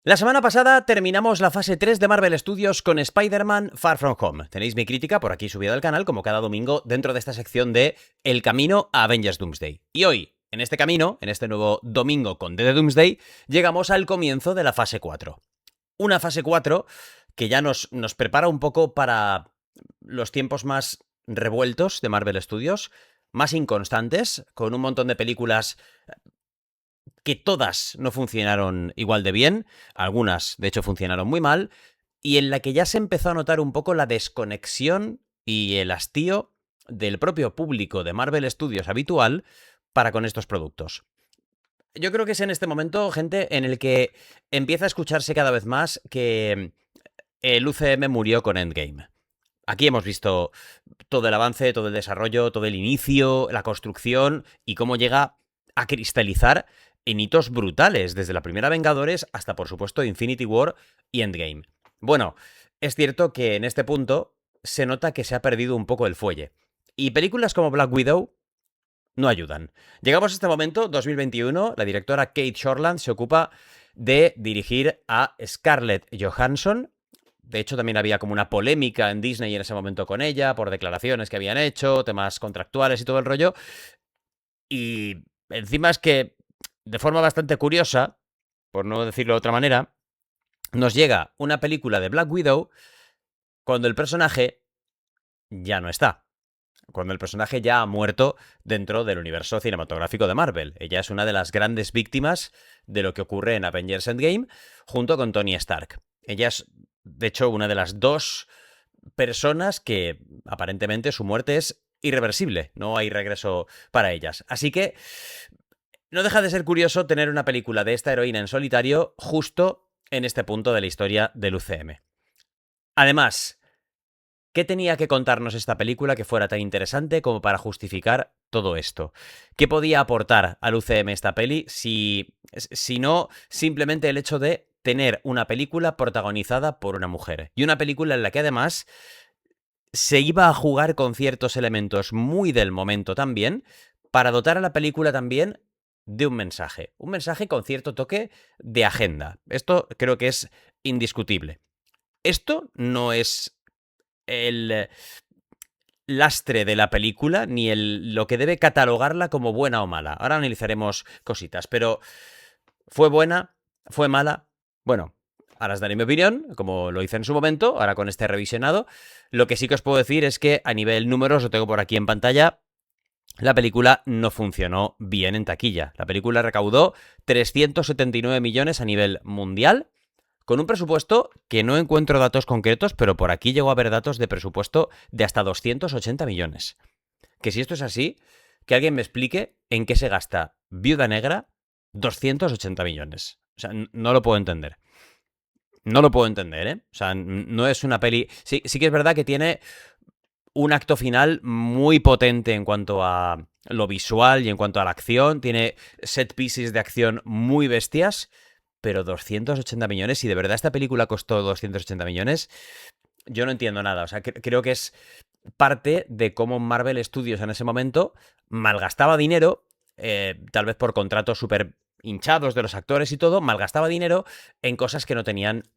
La semana pasada terminamos la fase 3 de Marvel Studios con Spider-Man Far From Home. Tenéis mi crítica por aquí subida al canal como cada domingo dentro de esta sección de El camino a Avengers Doomsday. Y hoy, en este camino, en este nuevo domingo con The Doomsday, llegamos al comienzo de la fase 4. Una fase 4 que ya nos prepara un poco para los tiempos más revueltos de Marvel Studios, más inconstantes, con un montón de películas que todas no funcionaron igual de bien, algunas de hecho funcionaron muy mal, y en la que ya se empezó a notar un poco la desconexión y el hastío del propio público de Marvel Studios habitual para con estos productos. Yo creo que es en este momento, gente, en el que empieza a escucharse cada vez más que el UCM murió con Endgame. Aquí hemos visto todo el avance, todo el desarrollo, todo el inicio, la construcción y cómo llega a cristalizar en hitos brutales, desde la primera Vengadores hasta, por supuesto, Infinity War y Endgame. Bueno, es cierto que en este punto se nota que se ha perdido un poco el fuelle. Y películas como Black Widow no ayudan. Llegamos a este momento, 2021, la directora Kate Shortland se ocupa de dirigir a Scarlett Johansson. De hecho, también había como una polémica en Disney en ese momento con ella, por declaraciones que habían hecho, temas contractuales y todo el rollo. Y encima es que, de forma bastante curiosa, por no decirlo de otra manera, nos llega una película de Black Widow cuando el personaje ya no está. Cuando el personaje ya ha muerto dentro del universo cinematográfico de Marvel. Ella es una de las grandes víctimas de lo que ocurre en Avengers Endgame, junto con Tony Stark. Ella es, de hecho, una de las dos personas que aparentemente su muerte es irreversible, no hay regreso para ellas. Así que no deja de ser curioso tener una película de esta heroína en solitario justo en este punto de la historia del UCM. Además, ¿qué tenía que contarnos esta película que fuera tan interesante como para justificar todo esto? ¿Qué podía aportar al UCM esta peli si no simplemente el hecho de tener una película protagonizada por una mujer? Y una película en la que además se iba a jugar con ciertos elementos muy del momento también, para dotar a la película también de un mensaje con cierto toque de agenda. Esto creo que es indiscutible. Esto no es el lastre de la película, ni lo que debe catalogarla como buena o mala. Ahora analizaremos cositas, pero ¿fue buena? ¿Fue mala? Bueno, ahora os daré mi opinión, como lo hice en su momento, ahora con este revisionado. Lo que sí que os puedo decir es que a nivel números, lo tengo por aquí en pantalla, la película no funcionó bien en taquilla. La película recaudó 379 millones a nivel mundial, con un presupuesto que no encuentro datos concretos, pero por aquí llegó a haber datos de presupuesto de hasta 280 millones. Que si esto es así, que alguien me explique en qué se gasta Viuda Negra 280 millones. O sea, no lo puedo entender. No lo puedo entender, ¿eh? O sea, no es una peli... Sí, sí que es verdad que tiene un acto final muy potente en cuanto a lo visual y en cuanto a la acción. Tiene set pieces de acción muy bestias, pero 280 millones, si de verdad esta película costó 280 millones, yo no entiendo nada. O sea, creo que es parte de cómo Marvel Studios en ese momento malgastaba dinero, tal vez por contratos súper hinchados de los actores y todo, malgastaba dinero en cosas que no tenían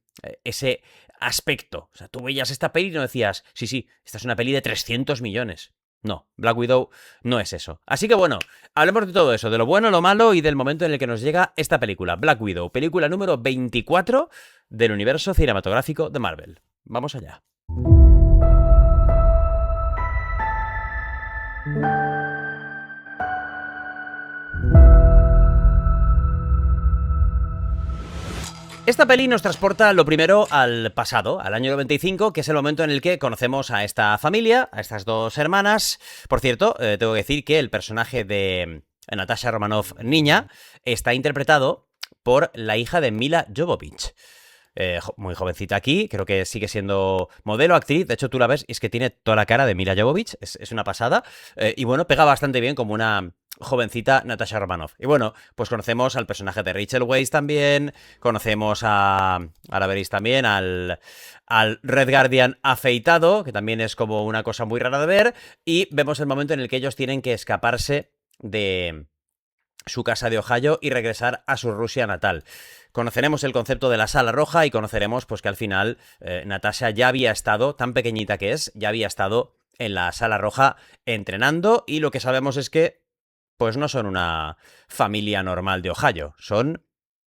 ese aspecto. O sea, tú veías esta peli y no decías, sí, sí, esta es una peli de 300 millones. No, Black Widow no es eso. Así que bueno, hablemos de todo eso, de lo bueno, lo malo y del momento en el que nos llega esta película, Black Widow, película número 24 del universo cinematográfico de Marvel. Vamos allá. Esta peli nos transporta lo primero al pasado, al año 95, que es el momento en el que conocemos a esta familia, a estas dos hermanas. Por cierto, tengo que decir que el personaje de Natasha Romanoff, niña, está interpretado por la hija de Mila Jovovich. Muy jovencita aquí, creo que sigue siendo modelo, actriz. De hecho, tú la ves y es que tiene toda la cara de Mila Jovovich, es una pasada. Y bueno, pega bastante bien como una jovencita Natasha Romanoff. Y bueno, pues conocemos al personaje de Rachel Weisz también, conocemos ahora veréis también al Red Guardian afeitado, que también es como una cosa muy rara de ver, y vemos el momento en el que ellos tienen que escaparse su casa de Ohio y regresar a su Rusia natal. Conoceremos el concepto de la sala roja y conoceremos pues que al final Natasha ya había estado, tan pequeñita que es, ya había estado en la sala roja entrenando, y lo que sabemos es que pues no son una familia normal de Ohio, son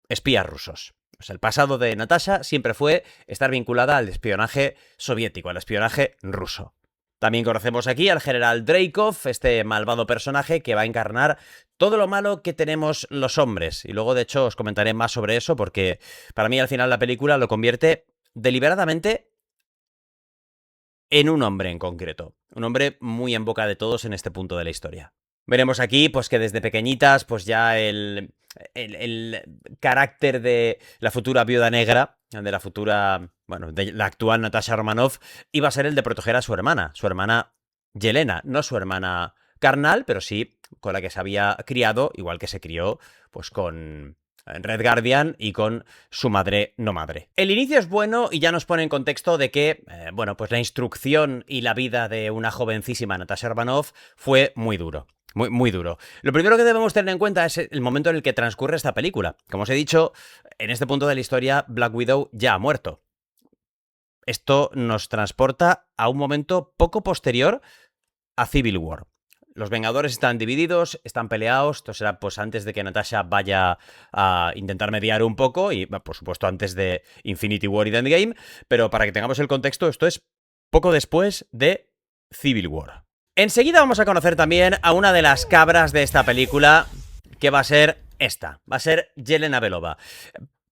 espías rusos. O sea, el pasado de Natasha siempre fue estar vinculada al espionaje soviético, al espionaje ruso. También conocemos aquí al general Dreykov, este malvado personaje que va a encarnar todo lo malo que tenemos los hombres. Y luego, de hecho, os comentaré más sobre eso porque para mí al final la película lo convierte deliberadamente en un hombre en concreto. Un hombre muy en boca de todos en este punto de la historia. Veremos aquí pues que desde pequeñitas pues ya el carácter de la futura viuda negra, de la futura, bueno, de la actual Natasha Romanoff, iba a ser el de proteger a su hermana Yelena, no su hermana carnal, pero sí con la que se había criado, igual que se crió pues con Red Guardian y con su madre no madre. El inicio es bueno y ya nos pone en contexto de que, bueno, pues la instrucción y la vida de una jovencísima Natasha Romanoff fue muy duro. Muy duro. Lo primero que debemos tener en cuenta es el momento en el que transcurre esta película. Como os he dicho, en este punto de la historia, Black Widow ya ha muerto. Esto nos transporta a un momento poco posterior a Civil War. Los Vengadores están divididos, están peleados. Esto será pues antes de que Natasha vaya a intentar mediar un poco y, por supuesto, antes de Infinity War y de Endgame. Pero para que tengamos el contexto, esto es poco después de Civil War. Enseguida vamos a conocer también a una de las cabras de esta película, que va a ser esta, va a ser Yelena Belova.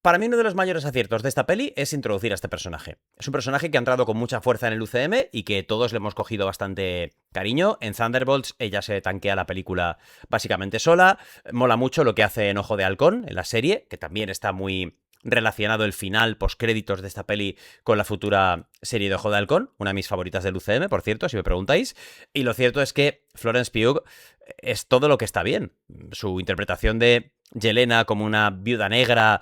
Para mí uno de los mayores aciertos de esta peli es introducir a este personaje. Es un personaje que ha entrado con mucha fuerza en el UCM y que todos le hemos cogido bastante cariño. En Thunderbolts ella se tanquea la película básicamente sola. Mola mucho lo que hace en Ojo de Halcón, en la serie, que también está muy relacionado el final postcréditos de esta peli con la futura serie de Ojo de Halcón, una de mis favoritas del UCM, por cierto, si me preguntáis. Y lo cierto es que Florence Pugh es todo lo que está bien. Su interpretación de Yelena como una viuda negra,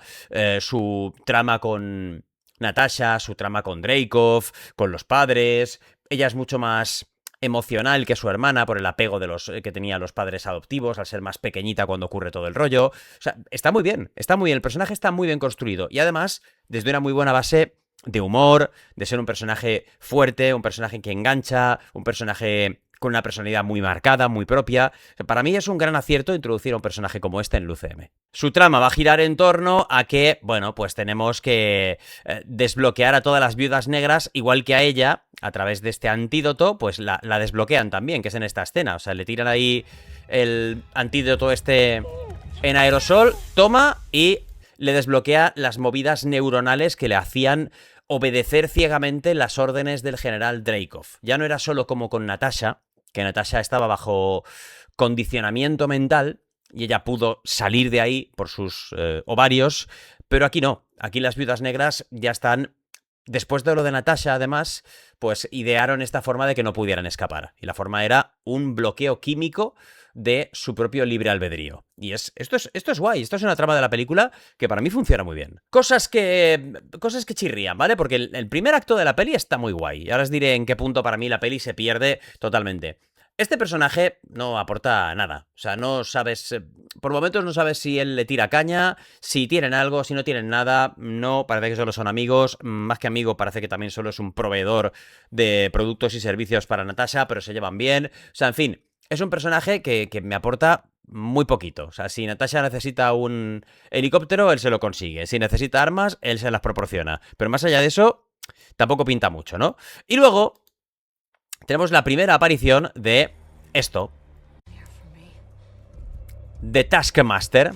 su trama con Natasha, su trama con Dreykov, con los padres. Ella es mucho más emocional que su hermana por el apego de los que tenía los padres adoptivos al ser más pequeñita cuando ocurre todo el rollo. O sea, está muy bien, el personaje está muy bien construido y además desde una muy buena base de humor, de ser un personaje fuerte, un personaje que engancha, un personaje con una personalidad muy marcada, muy propia. Para mí es un gran acierto introducir a un personaje como este en el UCM. Su trama va a girar en torno a que, bueno, pues tenemos que desbloquear a todas las viudas negras, igual que a ella, a través de este antídoto, pues la desbloquean también, que es en esta escena. O sea, le tiran ahí el antídoto este en aerosol, toma y le desbloquea las movidas neuronales que le hacían obedecer ciegamente las órdenes del general Dreykov. Ya no era solo como con Natasha, que Natasha estaba bajo condicionamiento mental y ella pudo salir de ahí por sus ovarios, pero aquí no. Aquí las viudas negras ya están, después de lo de Natasha además, pues idearon esta forma de que no pudieran escapar. Y la forma era un bloqueo químico de su propio libre albedrío. Y esto es guay, esto es una trama de la película que para mí funciona muy bien. Cosas que chirrían, ¿vale? Porque el primer acto de la peli está muy guay. Y ahora os diré en qué punto para mí la peli se pierde totalmente. Este personaje no aporta nada. O sea, no sabes... por momentos no sabes si él le tira caña, si tienen algo, si no tienen nada. No, parece que solo son amigos. Más que amigo, parece que también solo es un proveedor de productos y servicios para Natasha, pero se llevan bien. O sea, en fin, es un personaje que me aporta muy poquito. O sea, si Natasha necesita un helicóptero, él se lo consigue. Si necesita armas, él se las proporciona. Pero más allá de eso, tampoco pinta mucho, ¿no? Y luego tenemos la primera aparición de esto. De Taskmaster.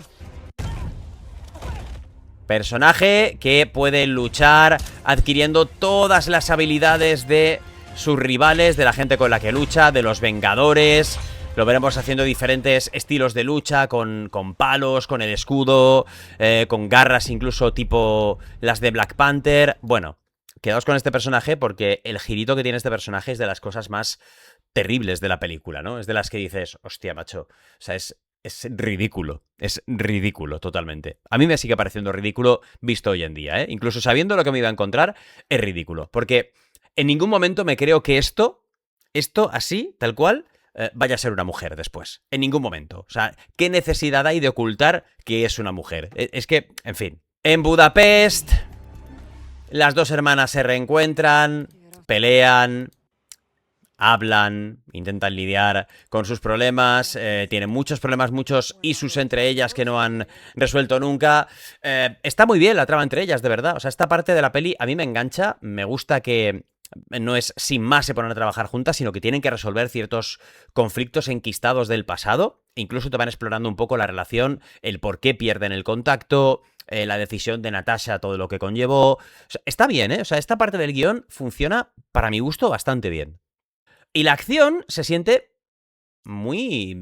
Personaje que puede luchar adquiriendo todas las habilidades de sus rivales, de la gente con la que lucha, de los Vengadores. Lo veremos haciendo diferentes estilos de lucha, con palos, con el escudo, con garras incluso tipo las de Black Panther. Bueno, quedaos con este personaje porque el girito que tiene este personaje es de las cosas más terribles de la película, ¿no? Es de las que dices, hostia, macho, o sea, es ridículo totalmente. A mí me sigue pareciendo ridículo visto hoy en día, ¿eh? Incluso sabiendo lo que me iba a encontrar, es ridículo. Porque en ningún momento me creo que esto así, tal cual, vaya a ser una mujer después. En ningún momento. O sea, ¿qué necesidad hay de ocultar que es una mujer? Es que, en fin. En Budapest, las dos hermanas se reencuentran, pelean, hablan, intentan lidiar con sus problemas, tienen muchos problemas, muchos issues entre ellas que no han resuelto nunca. Está muy bien la trama entre ellas, de verdad. O sea, esta parte de la peli a mí me engancha, me gusta que no es sin más se ponen a trabajar juntas, sino que tienen que resolver ciertos conflictos enquistados del pasado. Incluso te van explorando un poco la relación, el por qué pierden el contacto, la decisión de Natasha, todo lo que conllevó. O sea, está bien, ¿eh? O sea, esta parte del guión funciona, para mi gusto, bastante bien. Y la acción se siente muy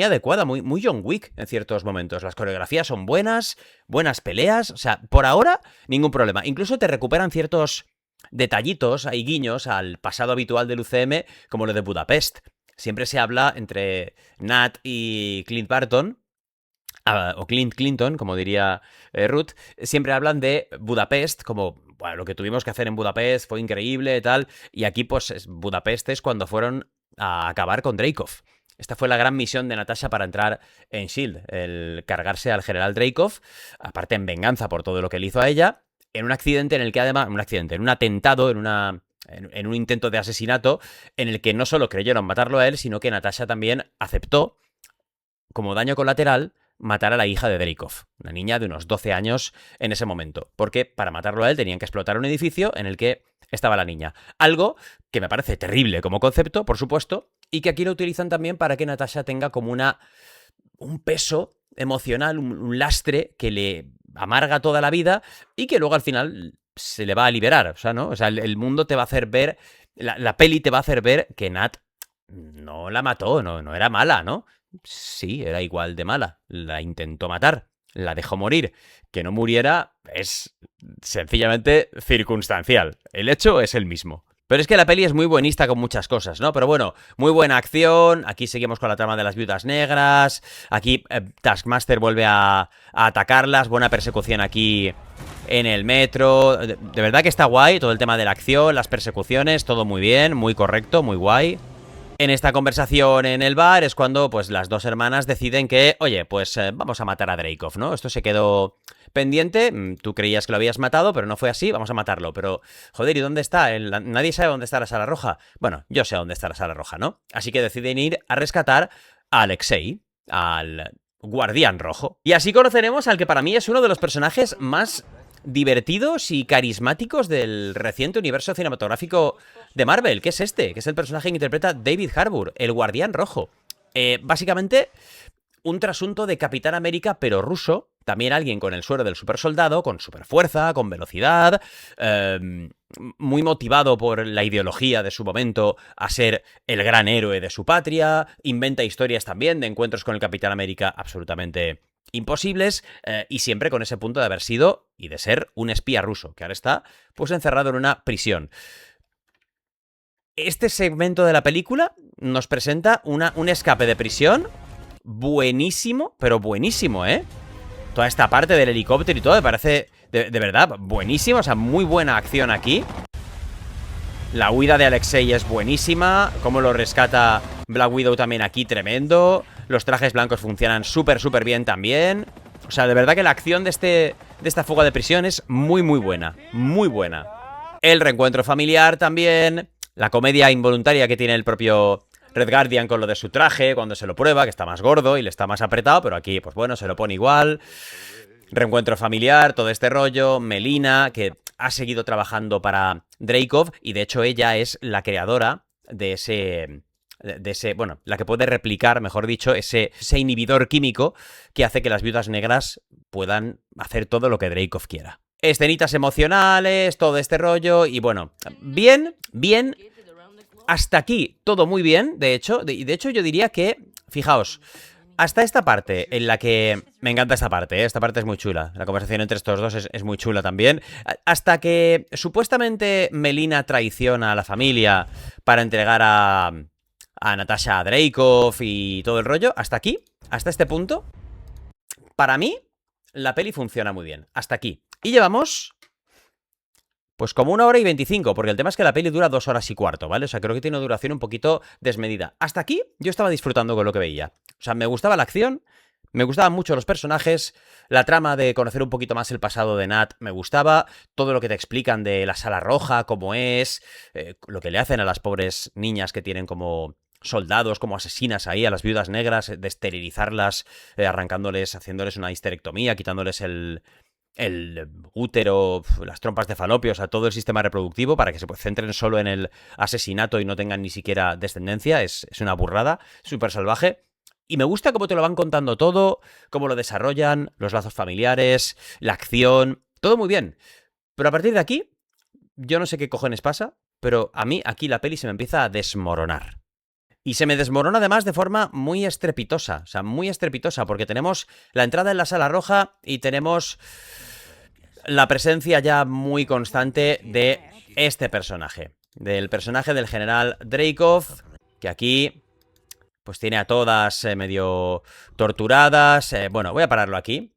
adecuada, muy John Wick en ciertos momentos. Las coreografías son buenas, buenas peleas. O sea, por ahora, ningún problema. Incluso te recuperan ciertos detallitos, hay guiños al pasado habitual del UCM, como lo de Budapest. Siempre se habla entre Nat y Clint Barton, o Clint Clinton, como diría Ruth, siempre hablan de Budapest como, bueno, lo que tuvimos que hacer en Budapest fue increíble y tal, y aquí pues Budapest es cuando fueron a acabar con Dreykov. Esta fue la gran misión de Natasha para entrar en S.H.I.E.L.D., el cargarse al general Dreykov, aparte en venganza por todo lo que le hizo a ella, en un accidente en el que además, en un atentado, en un intento de asesinato, en el que no solo creyeron matarlo a él, sino que Natasha también aceptó, como daño colateral, matar a la hija de Dreykov, una niña de unos 12 años en ese momento, porque para matarlo a él tenían que explotar un edificio en el que estaba la niña. Algo que me parece terrible como concepto, por supuesto, y que aquí lo utilizan también para que Natasha tenga como un peso emocional, un lastre que le amarga toda la vida y que luego al final se le va a liberar, o sea, ¿no? O sea, el mundo te va a hacer ver, la peli te va a hacer ver que Nat no la mató, no era mala, ¿no? Sí, era igual de mala. La intentó matar, la dejó morir. Que no muriera es sencillamente circunstancial. El hecho es el mismo. Pero es que la peli es muy buenista con muchas cosas, ¿no? Pero bueno, muy buena acción. Aquí seguimos con la trama de las viudas negras. Aquí Taskmaster vuelve a atacarlas. Buena persecución aquí en el metro. De verdad que está guay todo el tema de la acción, las persecuciones, todo muy bien, muy correcto, muy guay. En esta conversación en el bar es cuando pues las dos hermanas deciden que, oye, pues vamos a matar a Dreykov, ¿no? Esto se quedó pendiente, tú creías que lo habías matado, pero no fue así, vamos a matarlo. Pero, joder, ¿y dónde está? Nadie sabe dónde está la sala roja. Bueno, yo sé dónde está la sala roja, ¿no? Así que deciden ir a rescatar a Alexei, al guardián rojo. Y así conoceremos al que para mí es uno de los personajes más divertidos y carismáticos del reciente universo cinematográfico de Marvel, que es este, que es el personaje que interpreta David Harbour, el Guardián Rojo. Básicamente, un trasunto de Capitán América, pero ruso. También alguien con el suero del supersoldado, con superfuerza, con velocidad, muy motivado por la ideología de su momento a ser el gran héroe de su patria. Inventa historias también de encuentros con el Capitán América absolutamente imposibles, y siempre con ese punto de haber sido y de ser un espía ruso, que ahora está pues encerrado en una prisión. Este segmento de la película nos presenta un escape de prisión buenísimo, pero buenísimo, ¿eh? Toda esta parte del helicóptero y todo me parece de verdad buenísimo, o sea, muy buena acción aquí. La huida de Alexei es buenísima, cómo lo rescata Black Widow también aquí, tremendo. Los trajes blancos funcionan súper bien también. O sea, de verdad que la acción de esta fuga de prisión es muy buena, muy buena. El reencuentro familiar también, la comedia involuntaria que tiene el propio Red Guardian con lo de su traje, cuando se lo prueba, que está más gordo y le está más apretado, pero aquí, pues bueno, se lo pone igual. Reencuentro familiar, todo este rollo. Melina, que ha seguido trabajando para Dreykov, y de hecho ella es la creadora de ese, bueno, la que puede replicar, mejor dicho, ese inhibidor químico que hace que las viudas negras puedan hacer todo lo que Dreykov quiera. Escenitas emocionales, todo este rollo, y bueno, bien, hasta aquí todo muy bien, de hecho yo diría que, fijaos, hasta esta parte en la que... Me encanta esta parte, ¿eh? Esta parte es muy chula. La conversación entre estos dos es muy chula también. Hasta que supuestamente Melina traiciona a la familia para entregar a Natasha a Dreykov y todo el rollo. Hasta aquí, hasta este punto, para mí, la peli funciona muy bien. Hasta aquí. Y llevamos Pues como 1 hora y 25, porque el tema es que la peli dura 2 horas y cuarto, ¿vale? O sea, creo que tiene una duración un poquito desmedida. Hasta aquí yo estaba disfrutando con lo que veía. O sea, me gustaba la acción, me gustaban mucho los personajes, la trama de conocer un poquito más el pasado de Nat me gustaba, todo lo que te explican de la Sala Roja, cómo es, lo que le hacen a las pobres niñas que tienen como soldados, como asesinas ahí, a las viudas negras, de esterilizarlas, arrancándoles, haciéndoles una histerectomía, quitándoles el útero, las trompas de falopio, o sea, todo el sistema reproductivo para que se centren solo en el asesinato y no tengan ni siquiera descendencia. Es una burrada, súper salvaje. Y me gusta cómo te lo van contando todo, cómo lo desarrollan, los lazos familiares, la acción, todo muy bien. Pero a partir de aquí, yo no sé qué cojones pasa, pero a mí aquí la peli se me empieza a desmoronar. Y se me desmorona además de forma muy estrepitosa, o sea, muy estrepitosa, porque tenemos la entrada en la Sala Roja y tenemos la presencia ya muy constante de este personaje, del personaje del general Dreykov, que aquí pues tiene a todas medio torturadas. Bueno, voy a pararlo aquí,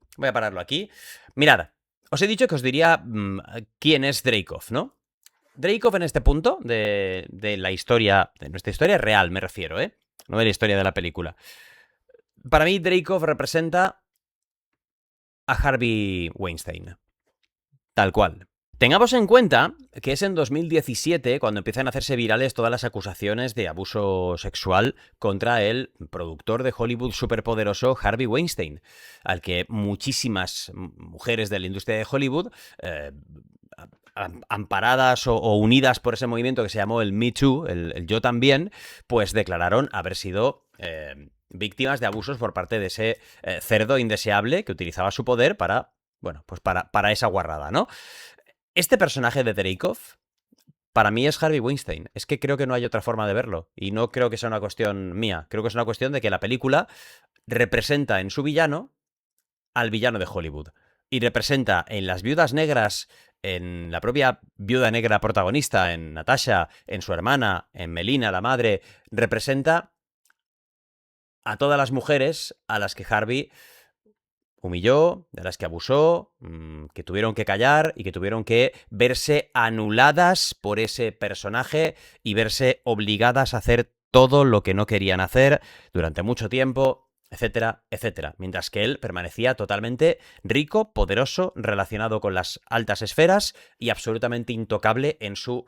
Mirad, os he dicho que os diría quién es Dreykov, ¿no? Dreykov en este punto de la historia, de nuestra historia real me refiero, no de la historia de la película. Para mí Dreykov representa a Harvey Weinstein, tal cual. Tengamos en cuenta que es en 2017 cuando empiezan a hacerse virales todas las acusaciones de abuso sexual contra el productor de Hollywood superpoderoso Harvey Weinstein, al que muchísimas mujeres de la industria de Hollywood, amparadas o unidas por ese movimiento que se llamó el Me Too, el Yo También, pues declararon haber sido víctimas de abusos por parte de ese cerdo indeseable que utilizaba su poder para, bueno, pues para esa guarrada, ¿no? Este personaje de Dreykov, para mí es Harvey Weinstein. Es que creo que no hay otra forma de verlo. Y no creo que sea una cuestión mía. Creo que es una cuestión de que la película representa en su villano al villano de Hollywood. Y representa en las viudas negras, en la propia viuda negra protagonista, en Natasha, en su hermana, en Melina, la madre, representa a todas las mujeres a las que Harvey humilló, de las que abusó, que tuvieron que callar y que tuvieron que verse anuladas por ese personaje y verse obligadas a hacer todo lo que no querían hacer durante mucho tiempo, etcétera, etcétera. Mientras que él permanecía totalmente rico, poderoso, relacionado con las altas esferas y absolutamente intocable en su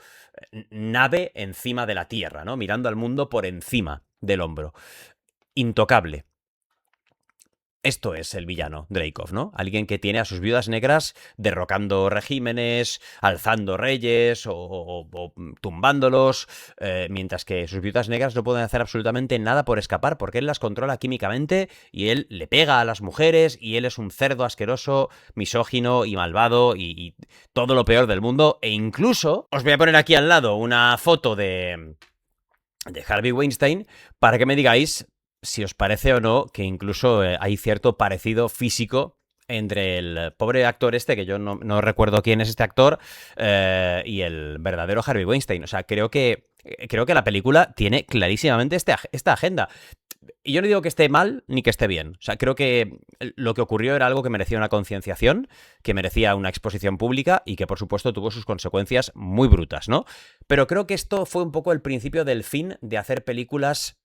nave encima de la Tierra, ¿no? Mirando al mundo por encima del hombro. Intocable. Esto es el villano, Dreykov, ¿no? Alguien que tiene a sus viudas negras derrocando regímenes, alzando reyes o tumbándolos, mientras que sus viudas negras no pueden hacer absolutamente nada por escapar porque él las controla químicamente y él le pega a las mujeres y él es un cerdo asqueroso, misógino y malvado y todo lo peor del mundo. E incluso os voy a poner aquí al lado una foto de Harvey Weinstein para que me digáis si os parece o no que incluso hay cierto parecido físico entre el pobre actor este, que yo no recuerdo quién es este actor, y el verdadero Harvey Weinstein. O sea, creo que la película tiene clarísimamente esta agenda. Y yo no digo que esté mal ni que esté bien. O sea, creo que lo que ocurrió era algo que merecía una concienciación, que merecía una exposición pública y que, por supuesto, tuvo sus consecuencias muy brutas, ¿no? Pero creo que esto fue un poco el principio del fin de hacer películas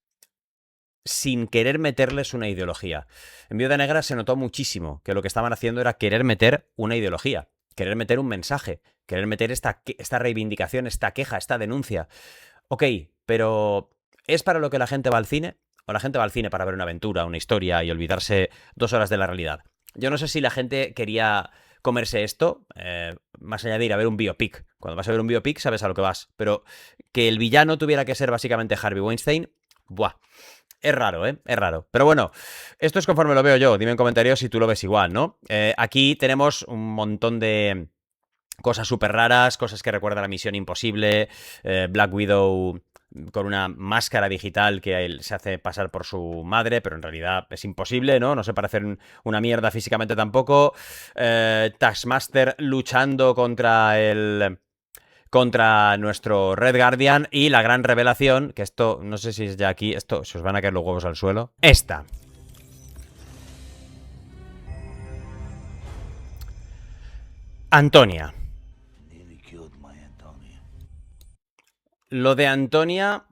sin querer meterles una ideología. En Viuda Negra se notó muchísimo que lo que estaban haciendo era querer meter una ideología, querer meter un mensaje, querer meter esta reivindicación, esta queja, esta denuncia. Ok, pero ¿es para lo que la gente va al cine? ¿O la gente va al cine para ver una aventura, una historia y olvidarse 2 horas de la realidad? Yo no sé si la gente quería comerse esto, más allá de ir a ver un biopic. Cuando vas a ver un biopic sabes a lo que vas, pero que el villano tuviera que ser básicamente Harvey Weinstein, ¡buah! Es raro, Es raro. Pero bueno, esto es conforme lo veo yo. Dime en comentarios si tú lo ves igual, ¿no? Aquí tenemos un montón de cosas súper raras, cosas que recuerdan a Misión Imposible, Black Widow con una máscara digital que él se hace pasar por su madre, pero en realidad es imposible, ¿no? No se parece una mierda físicamente tampoco. Taskmaster luchando contra nuestro Red Guardian y la gran revelación, que esto, no sé si es ya aquí, esto se os van a caer los huevos al suelo. Esta. Antonia. Lo de Antonia,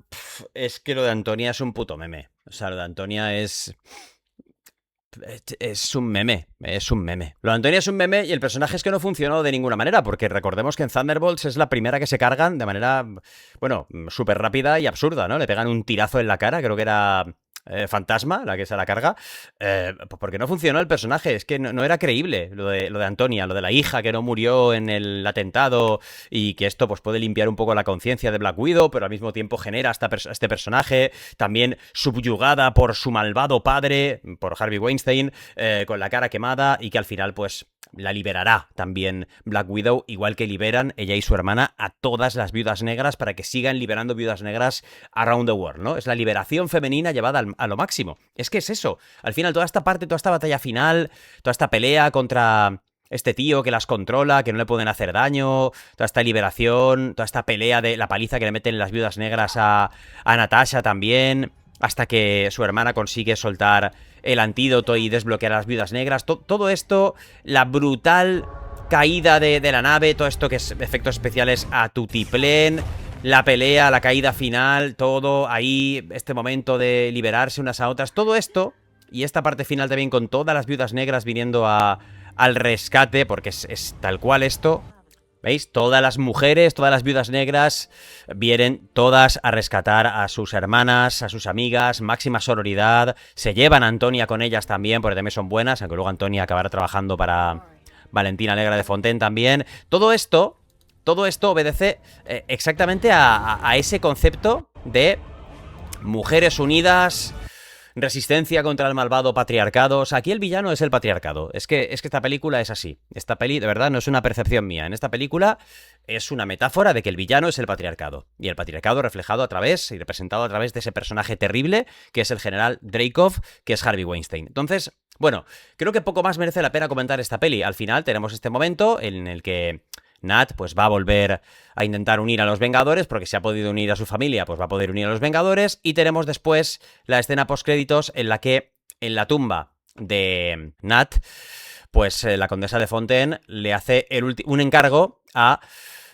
es que lo de Antonia es un puto meme. O sea, lo de Antonia es un meme, es un meme. Lo de Antonia es un meme y el personaje es que no funcionó de ninguna manera, porque recordemos que en Thunderbolts es la primera que se cargan de manera, bueno, súper rápida y absurda, ¿no? Le pegan un tirazo en la cara, creo que era Fantasma la que se la carga, porque no funcionó el personaje, es que no era creíble lo de Antonia, lo de la hija que no murió en el atentado y que esto pues puede limpiar un poco la conciencia de Black Widow, pero al mismo tiempo genera este personaje también subyugada por su malvado padre, por Harvey Weinstein, con la cara quemada y que al final pues la liberará también Black Widow, igual que liberan ella y su hermana a todas las viudas negras para que sigan liberando viudas negras around the world, ¿no? Es la liberación femenina llevada a lo máximo. Es que es eso. Al final, toda esta parte, toda esta batalla final, toda esta pelea contra este tío que las controla, que no le pueden hacer daño, toda esta liberación, toda esta pelea de la paliza que le meten las viudas negras a Natasha también, hasta que su hermana consigue soltar el antídoto y desbloquear a las viudas negras. Todo esto, la brutal caída de la nave, todo esto que es efectos especiales a tutiplén, la pelea, la caída final, todo ahí, este momento de liberarse unas a otras, todo esto, y esta parte final también con todas las viudas negras viniendo al rescate, porque es tal cual esto. ¿Veis? Todas las mujeres, todas las viudas negras vienen todas a rescatar a sus hermanas, a sus amigas, máxima sororidad. Se llevan a Antonia con ellas también, porque también son buenas, aunque luego Antonia acabará trabajando para Valentina Alegra de Fontaine también. Todo esto obedece exactamente a ese concepto de mujeres unidas, resistencia contra el malvado patriarcado. O sea, aquí el villano es el patriarcado. Es que esta película es así. Esta peli, de verdad, no es una percepción mía. En esta película es una metáfora de que el villano es el patriarcado. Y el patriarcado reflejado a través y representado a través de ese personaje terrible que es el general Dreykov, que es Harvey Weinstein. Entonces, bueno, creo que poco más merece la pena comentar esta peli. Al final tenemos este momento en el que Nat pues va a volver a intentar unir a los Vengadores, porque si ha podido unir a su familia, pues va a poder unir a los Vengadores, y tenemos después la escena postcréditos en la que en la tumba de Nat, pues la condesa de Fontaine le hace un encargo a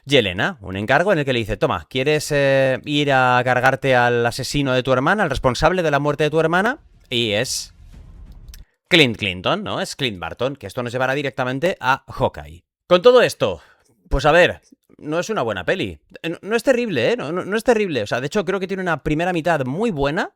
Yelena, un encargo en el que le dice: toma, ¿quieres ir a cargarte al asesino de tu hermana, al responsable de la muerte de tu hermana? Y es Clint Clinton, ¿no? Es Clint Barton, que esto nos llevará directamente a Hawkeye. Con todo esto, pues a ver, no es una buena peli. No es terrible, ¿eh? No es terrible. O sea, de hecho creo que tiene una primera mitad muy buena,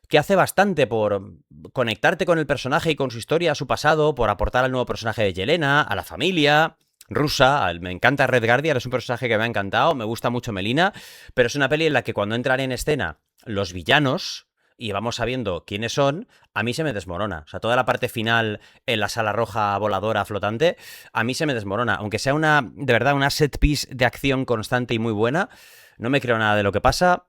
que hace bastante por conectarte con el personaje y con su historia, su pasado, por aportar al nuevo personaje de Yelena, a la familia rusa. Me encanta Red Guardian, es un personaje que me ha encantado, me gusta mucho Melina, pero es una peli en la que cuando entran en escena los villanos y vamos sabiendo quiénes son, a mí se me desmorona. O sea, toda la parte final en la sala roja voladora flotante, a mí se me desmorona. Aunque sea de verdad, una set piece de acción constante y muy buena, no me creo nada de lo que pasa.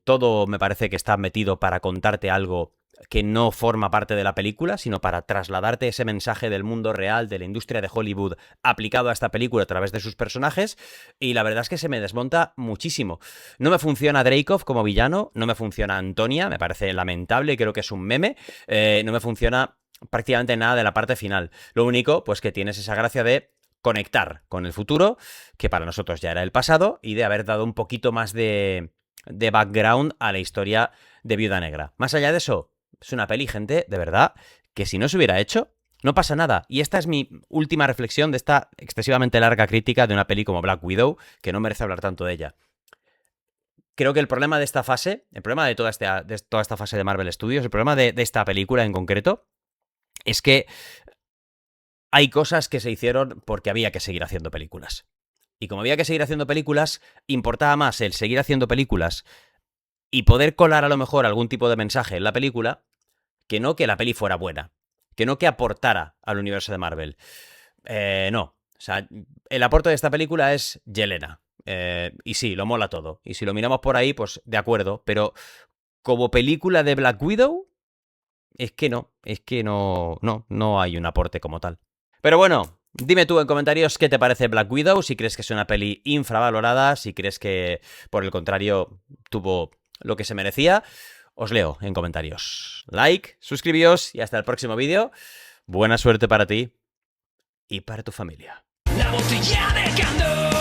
Todo me parece que está metido para contarte algo que no forma parte de la película, sino para trasladarte ese mensaje del mundo real, de la industria de Hollywood, aplicado a esta película a través de sus personajes, y la verdad es que se me desmonta muchísimo. No me funciona Dreykov como villano, no me funciona Antonia, me parece lamentable, creo que es un meme, no me funciona prácticamente nada de la parte final. Lo único, pues que tienes esa gracia de conectar con el futuro, que para nosotros ya era el pasado, y de haber dado un poquito más de background a la historia de Viuda Negra. Más allá de eso, es una peli, gente, de verdad, que si no se hubiera hecho, no pasa nada. Y esta es mi última reflexión de esta excesivamente larga crítica de una peli como Black Widow, que no merece hablar tanto de ella. Creo que el problema de esta fase, el problema de toda esta fase de Marvel Studios, el problema de esta película en concreto, es que hay cosas que se hicieron porque había que seguir haciendo películas. Y como había que seguir haciendo películas, importaba más el seguir haciendo películas y poder colar a lo mejor algún tipo de mensaje en la película, que no que la peli fuera buena, que no que aportara al universo de Marvel. No. O sea, el aporte de esta película es Yelena. Y sí, lo mola todo. Y si lo miramos por ahí, pues de acuerdo. Pero como película de Black Widow, es que no hay un aporte como tal. Pero bueno, dime tú en comentarios qué te parece Black Widow, si crees que es una peli infravalorada, si crees que, por el contrario, tuvo lo que se merecía. Os leo en comentarios. Like, suscribíos y hasta el próximo vídeo. Buena suerte para ti y para tu familia. La botella de Candor.